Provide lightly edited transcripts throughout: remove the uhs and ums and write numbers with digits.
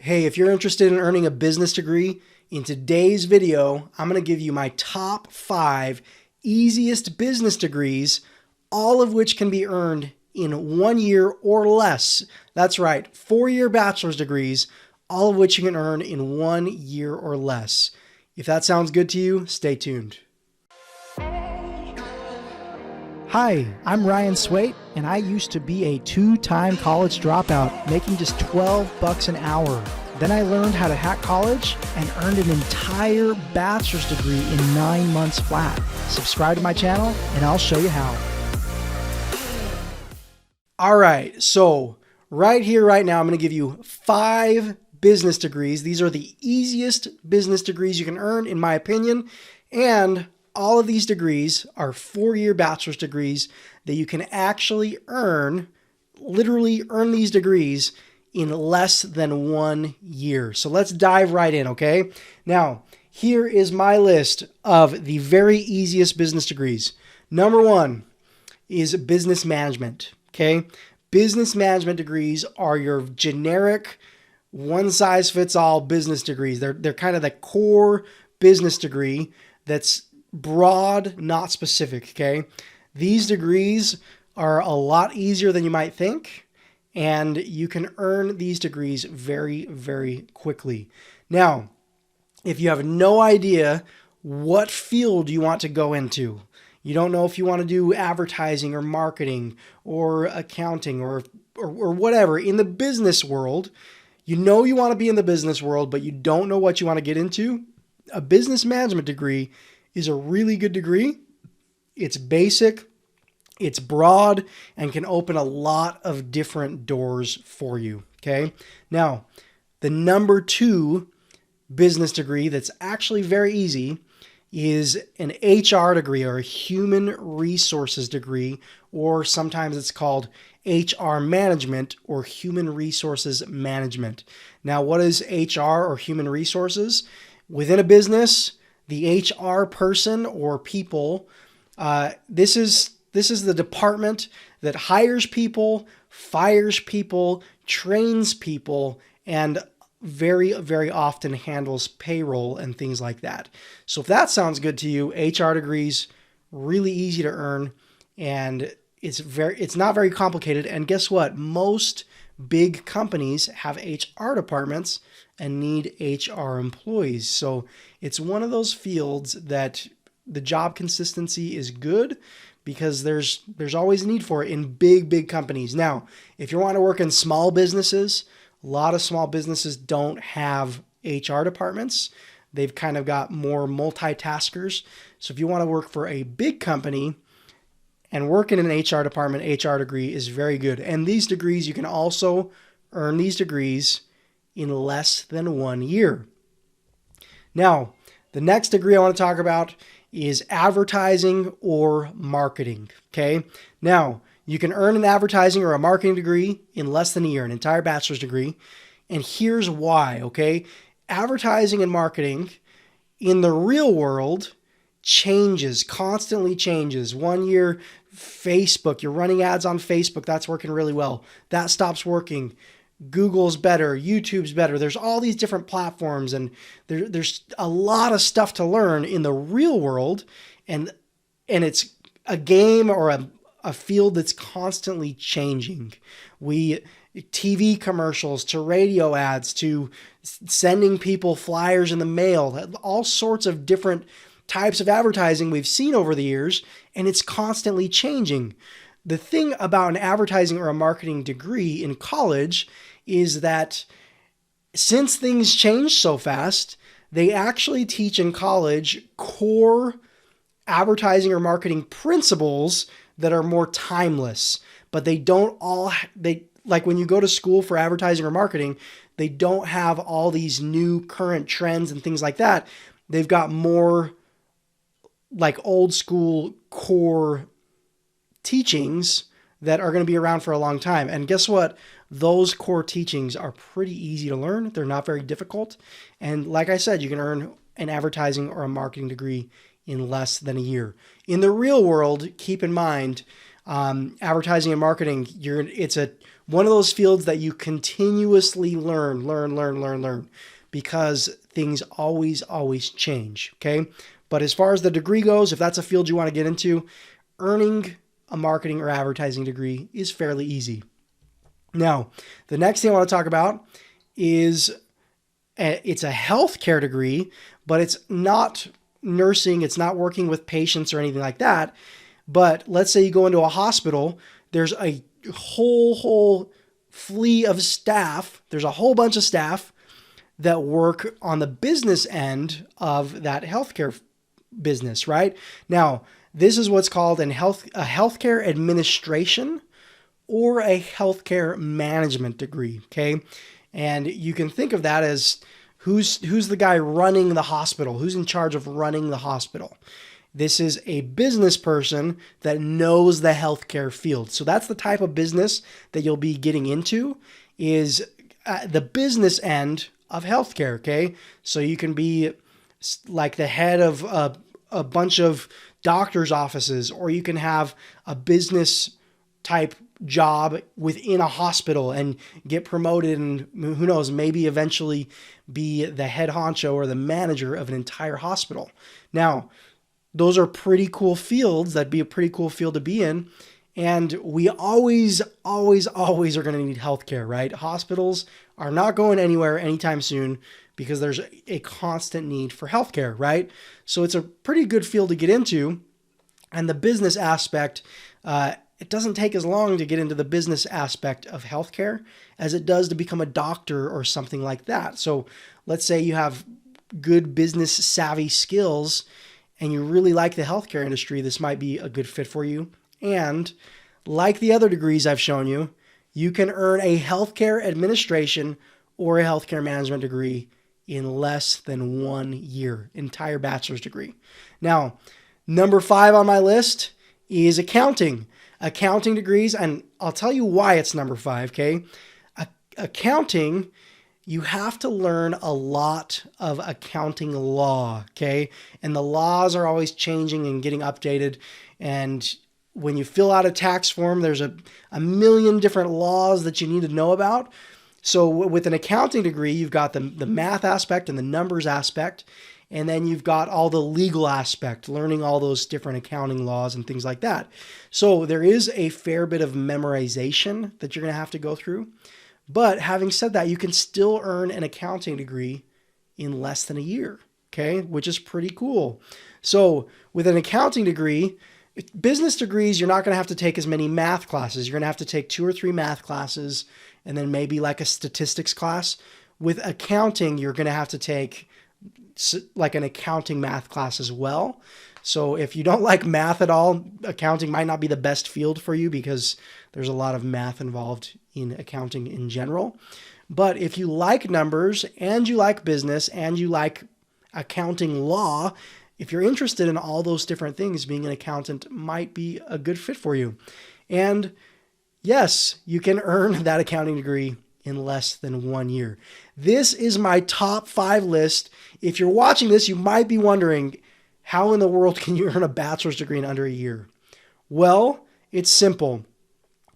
Hey, if you're interested in earning a business degree, in today's video, I'm going to give you my top 5 easiest business degrees, all of which can be earned in 1 year or less. That's right, 4-year bachelor's degrees, all of which you can earn in 1 year or less. If that sounds good to you, stay tuned. Hi, I'm Ryan Swayt, and I used to be a 2-time college dropout, making just $12 an hour. Then I learned how to hack college and earned an entire bachelor's degree in 9 months flat. Subscribe to my channel, and I'll show you how. All right, so right here, right now, I'm going to give you 5 business degrees. These are the easiest business degrees you can earn, in my opinion, and all of these degrees are 4-year bachelor's degrees that you can actually earn, literally earn these degrees in less than 1 year. So let's dive right in, okay? Now, here is my list of the very easiest business degrees. Number 1 is business management, okay? Business management degrees are your generic one-size-fits-all business degrees. They're kind of the core business degree that's broad, not specific, okay? These degrees are a lot easier than you might think, and you can earn these degrees very, very quickly. Now, if you have no idea what field you want to go into, you don't know if you want to do advertising or marketing or accounting or whatever in the business world, you know you want to be in the business world, but you don't know what you want to get into, a business management degree is a really good degree. It's basic, it's broad, and can open a lot of different doors for you, okay? Now, the number 2 business degree that's actually very easy is an HR degree, or a human resources degree, or sometimes it's called HR management or human resources management. Now, what is HR or human resources? Within a business, the HR person or people, this is the department that hires people, fires people, trains people, and very, very often handles payroll and things like that. So if that sounds good to you, HR degrees, really easy to earn, and it's not very complicated. And guess what? Most big companies have HR departments and need HR employees. So it's one of those fields that the job consistency is good because there's always a need for it in big companies. Now, if you want to work in small businesses, a lot of small businesses don't have HR departments. They've kind of got more multitaskers. So if you want to work for a big company and work in an HR department, HR degree is very good. And these degrees, you can also earn these degrees in less than 1 year. Now, the next degree I want to talk about is advertising or marketing, okay? Now, you can earn an advertising or a marketing degree in less than a year, an entire bachelor's degree, and here's why, okay? Advertising and marketing in the real world changes, constantly changes. 1 year, Facebook, you're running ads on Facebook, that's working really well. That stops working. Google's better, YouTube's better. There's all these different platforms, and there's a lot of stuff to learn in the real world, and it's a game or a field that's constantly changing. TV commercials to radio ads to sending people flyers in the mail, all sorts of different types of advertising we've seen over the years, and it's constantly changing. The thing about an advertising or a marketing degree in college is that since things change so fast, they actually teach in college core advertising or marketing principles that are more timeless, but they don't all, like when you go to school for advertising or marketing, they don't have all these new current trends and things like that. They've got more like old school core teachings that are going to be around for a long time. And guess what? Those core teachings are pretty easy to learn. They're not very difficult. And like I said, you can earn an advertising or a marketing degree in less than a year. In the real world, keep in mind, Advertising and marketing, it's one of those fields that you continuously learn, because things always change. Okay. But as far as the degree goes, if that's a field you want to get into, earning a marketing or advertising degree is fairly easy. Now, the next thing I want to talk about is it's a healthcare degree, but it's not nursing. It's not working with patients or anything like that. But let's say you go into a hospital, there's a whole fleet of staff. There's a whole bunch of staff that work on the business end of that healthcare business, right? Now, this is what's called a healthcare administration or a healthcare management degree, okay? And you can think of that as who's the guy running the hospital, who's in charge of running the hospital. This is a business person that knows the healthcare field. So that's the type of business that you'll be getting into, is the business end of healthcare, okay? So you can be like the head of a bunch of doctors' offices, or you can have a business type job within a hospital and get promoted, and who knows, maybe eventually be the head honcho or the manager of an entire hospital. Now, those are pretty cool fields. That'd be a pretty cool field to be in. And we always are going to need healthcare, right? Hospitals are not going anywhere anytime soon because there's a constant need for healthcare, right? So it's a pretty good field to get into. And the business aspect, it doesn't take as long to get into the business aspect of healthcare as it does to become a doctor or something like that. So let's say you have good business savvy skills and you really like the healthcare industry, this might be a good fit for you. And like the other degrees I've shown you, you can earn a healthcare administration or a healthcare management degree in less than 1 year, entire bachelor's degree. Now, number 5 on my list is accounting. Accounting degrees, and I'll tell you why it's number 5, okay? Accounting, you have to learn a lot of accounting law, okay? And the laws are always changing and getting updated. And when you fill out a tax form, there's a million different laws that you need to know about. So with an accounting degree, you've got the math aspect and the numbers aspect. And then you've got all the legal aspect, learning all those different accounting laws and things like that. So there is a fair bit of memorization that you're going to have to go through. But having said that, you can still earn an accounting degree in less than a year, okay? Which is pretty cool. So with an accounting degree, business degrees, you're not going to have to take as many math classes. You're going to have to take 2 or 3 math classes and then maybe like a statistics class. With accounting, you're going to have to take like an accounting math class as well. So if you don't like math at all, accounting might not be the best field for you because there's a lot of math involved in accounting in general. But if you like numbers and you like business and you like accounting law, if you're interested in all those different things, being an accountant might be a good fit for you. And yes, you can earn that accounting degree in less than 1 year. This is my top 5 list. If you're watching this, you might be wondering, how in the world can you earn a bachelor's degree in under a year? Well, it's simple.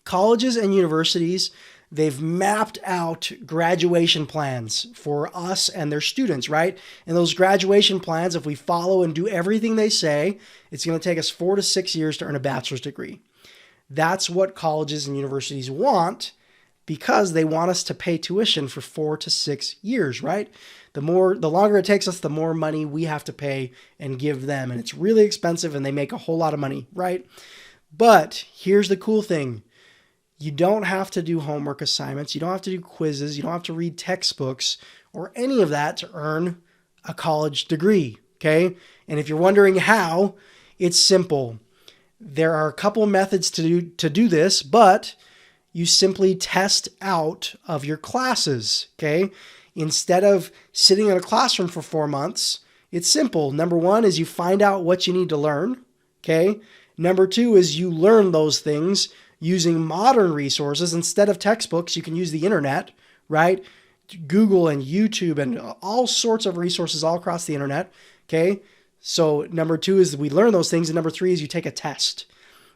Colleges and universities, they've mapped out graduation plans for us and their students, right? And those graduation plans, if we follow and do everything they say, it's going to take us 4 to 6 years to earn a bachelor's degree. That's what colleges and universities want, because they want us to pay tuition for 4 to 6 years, right? The longer it takes us, the more money we have to pay and give them. And it's really expensive and they make a whole lot of money, right? But here's the cool thing. You don't have to do homework assignments. You don't have to do quizzes. You don't have to read textbooks or any of that to earn a college degree, okay? And if you're wondering how, it's simple. There are a couple of methods to do this, but you simply test out of your classes, okay? Instead of sitting in a classroom for 4 months, it's simple. Number 1 is you find out what you need to learn, okay? Number 2 is you learn those things using modern resources. Instead of textbooks, you can use the internet, right? Google and YouTube and all sorts of resources all across the internet, okay? So number 2 is we learn those things. And number 3 is you take a test.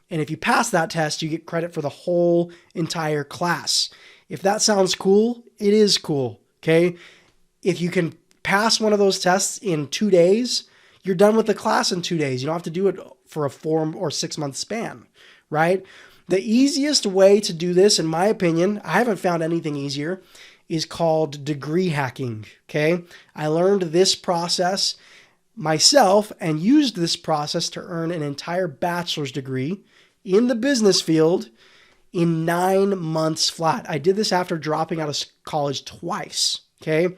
And if you pass that test, you get credit for the whole entire class. If that sounds cool, it is cool, okay? If you can pass one of those tests in 2 days, you're done with the class in 2 days. You don't have to do it for a 4 or 6 month span, right? The easiest way to do this, in my opinion, I haven't found anything easier, is called degree hacking, okay? I learned this process myself and used this process to earn an entire bachelor's degree in the business field in 9 months flat. I did this after dropping out of college twice, okay?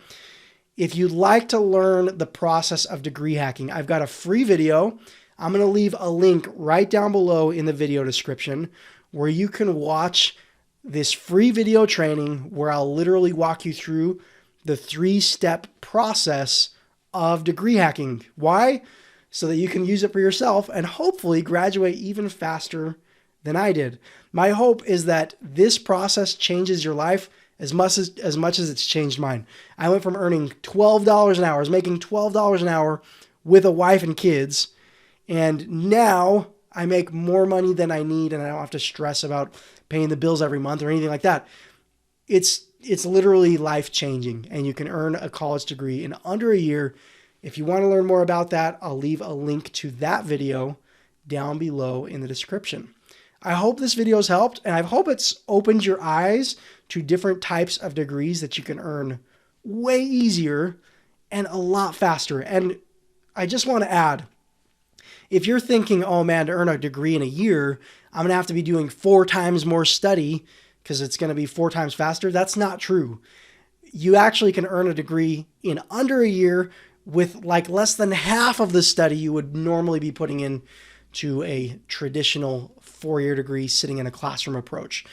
If you'd like to learn the process of degree hacking, I've got a free video. I'm going to leave a link right down below in the video description where you can watch this free video training where I'll literally walk you through the 3-step process of degree hacking. Why? So that you can use it for yourself and hopefully graduate even faster than I did. My hope is that this process changes your life as much as it's changed mine. I went from earning $12 an hour, I was making $12 an hour with a wife and kids, and now I make more money than I need and I don't have to stress about paying the bills every month or anything like that. It's literally life-changing, and you can earn a college degree in under a year. If you want to learn more about that, I'll leave a link to that video down below in the description. I hope this video has helped, and I hope it's opened your eyes to different types of degrees that you can earn way easier and a lot faster. And I just want to add, if you're thinking, oh man, to earn a degree in a year, I'm going to have to be doing 4 times more study because it's going to be 4 times faster. That's not true. You actually can earn a degree in under a year with like less than half of the study you would normally be putting in to a traditional 4-year degree sitting in a classroom approach.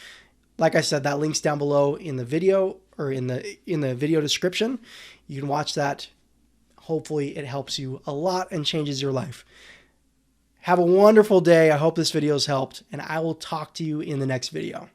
Like I said, that link's down below in the video or in the video description. You can watch that. Hopefully it helps you a lot and changes your life. Have a wonderful day. I hope this video has helped, and I will talk to you in the next video.